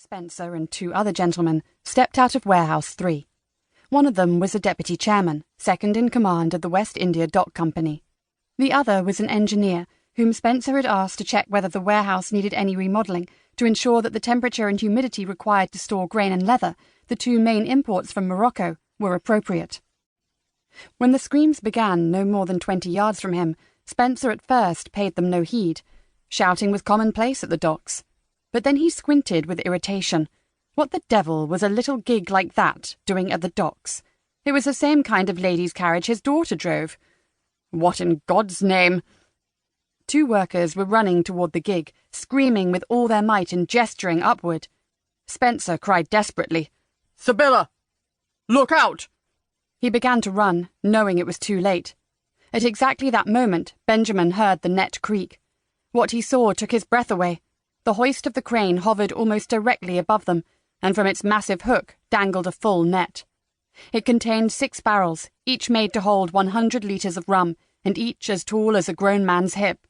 Spencer and two other gentlemen stepped out of Warehouse 3. One of them was a deputy chairman, second in command of the West India Dock Company. The other was an engineer, whom Spencer had asked to check whether the warehouse needed any remodelling to ensure that the temperature and humidity required to store grain and leather, the two main imports from Morocco, were appropriate. When the screams began no more than 20 yards from him, Spencer at first paid them no heed. Shouting was commonplace at the docks. But then he squinted with irritation. What the devil was a little gig like that doing at the docks? It was the same kind of ladies' carriage his daughter drove. What in God's name? Two workers were running toward the gig, screaming with all their might and gesturing upward. Spencer cried desperately, "Sibylla! Look out!" He began to run, knowing it was too late. At exactly that moment, Benjamin heard the net creak. What he saw took his breath away. The hoist of the crane hovered almost directly above them, and from its massive hook dangled a full net. It contained 6 barrels, each made to hold 100 litres of rum, and each as tall as a grown man's hip.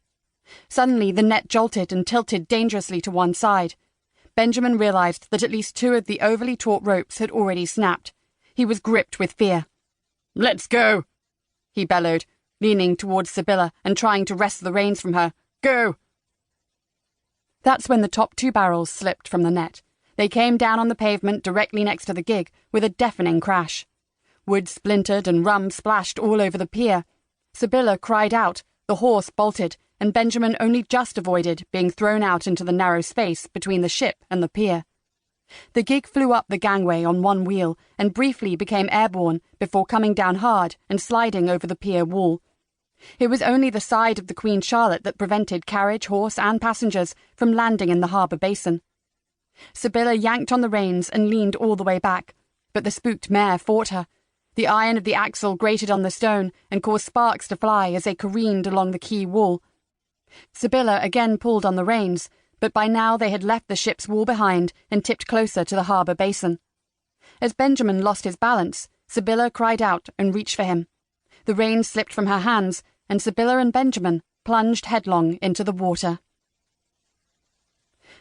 Suddenly the net jolted and tilted dangerously to one side. Benjamin realized that at least 2 of the overly taut ropes had already snapped. He was gripped with fear. "Let's go!" he bellowed, leaning towards Sibylla and trying to wrest the reins from her. "Go!" That's when the top 2 barrels slipped from the net. They came down on the pavement directly next to the gig with a deafening crash. Wood splintered and rum splashed all over the pier. Sibylla cried out, the horse bolted, and Benjamin only just avoided being thrown out into the narrow space between the ship and the pier. The gig flew up the gangway on one wheel and briefly became airborne before coming down hard and sliding over the pier wall. It was only the side of the Queen Charlotte that prevented carriage, horse, and passengers from landing in the harbour basin. Sibylla yanked on the reins and leaned all the way back, but the spooked mare fought her. The iron of the axle grated on the stone and caused sparks to fly as they careened along the quay wall. Sibylla again pulled on the reins, but by now they had left the ship's wall behind and tipped closer to the harbour basin. As Benjamin lost his balance, Sibylla cried out and reached for him. The reins slipped from her hands, and Sibylla and Benjamin plunged headlong into the water.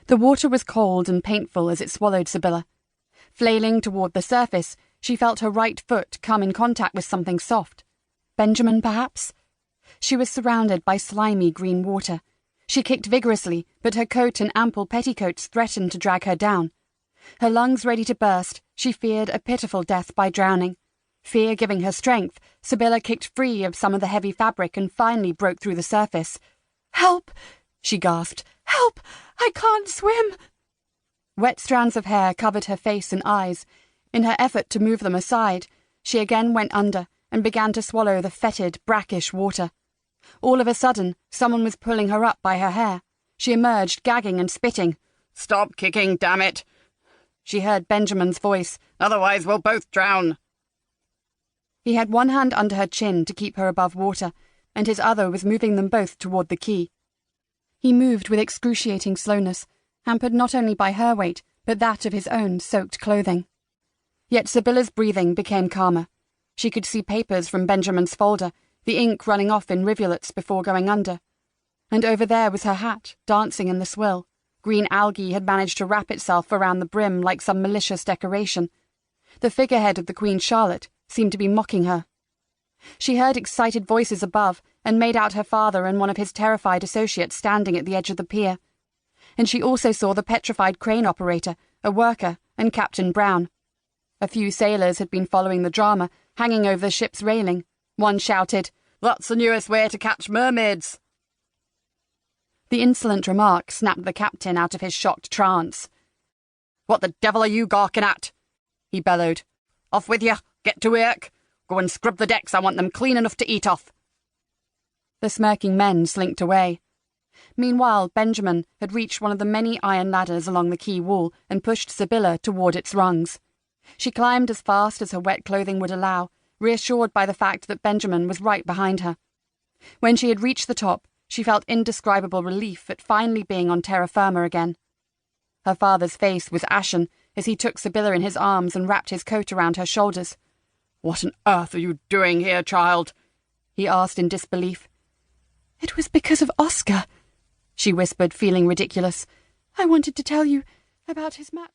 The water was cold and painful as it swallowed Sibylla. Flailing toward the surface, she felt her right foot come in contact with something soft. Benjamin, perhaps? She was surrounded by slimy green water. She kicked vigorously, but her coat and ample petticoats threatened to drag her down. Her lungs ready to burst, she feared a pitiful death by drowning. Fear giving her strength, Sibylla kicked free of some of the heavy fabric and finally broke through the surface. "Help!" she gasped. "Help! I can't swim!" Wet strands of hair covered her face and eyes. In her effort to move them aside, she again went under and began to swallow the fetid, brackish water. All of a sudden, someone was pulling her up by her hair. She emerged, gagging and spitting. "Stop kicking, damn it!" She heard Benjamin's voice. "Otherwise we'll both drown." He had one hand under her chin to keep her above water, and his other was moving them both toward the quay. He moved with excruciating slowness, hampered not only by her weight, but that of his own soaked clothing. Yet Sibylla's breathing became calmer. She could see papers from Benjamin's folder, the ink running off in rivulets before going under. And over there was her hat, dancing in the swill. Green algae had managed to wrap itself around the brim like some malicious decoration. The figurehead of the Queen Charlotte seemed to be mocking her. She heard excited voices above and made out her father and one of his terrified associates standing at the edge of the pier. And she also saw the petrified crane operator, a worker, and Captain Brown. A few sailors had been following the drama, hanging over the ship's railing. One shouted, "That's the newest way to catch mermaids!" The insolent remark snapped the captain out of his shocked trance. "What the devil are you gawking at?" he bellowed. "Off with you! Get to work! Go and scrub the decks, I want them clean enough to eat off!" The smirking men slinked away. Meanwhile, Benjamin had reached one of the many iron ladders along the quay wall and pushed Sibylla toward its rungs. She climbed as fast as her wet clothing would allow, reassured by the fact that Benjamin was right behind her. When she had reached the top, she felt indescribable relief at finally being on terra firma again. Her father's face was ashen as he took Sibylla in his arms and wrapped his coat around her shoulders. "What on earth are you doing here, child?" he asked in disbelief. "It was because of Oscar," she whispered, feeling ridiculous. "I wanted to tell you about his match."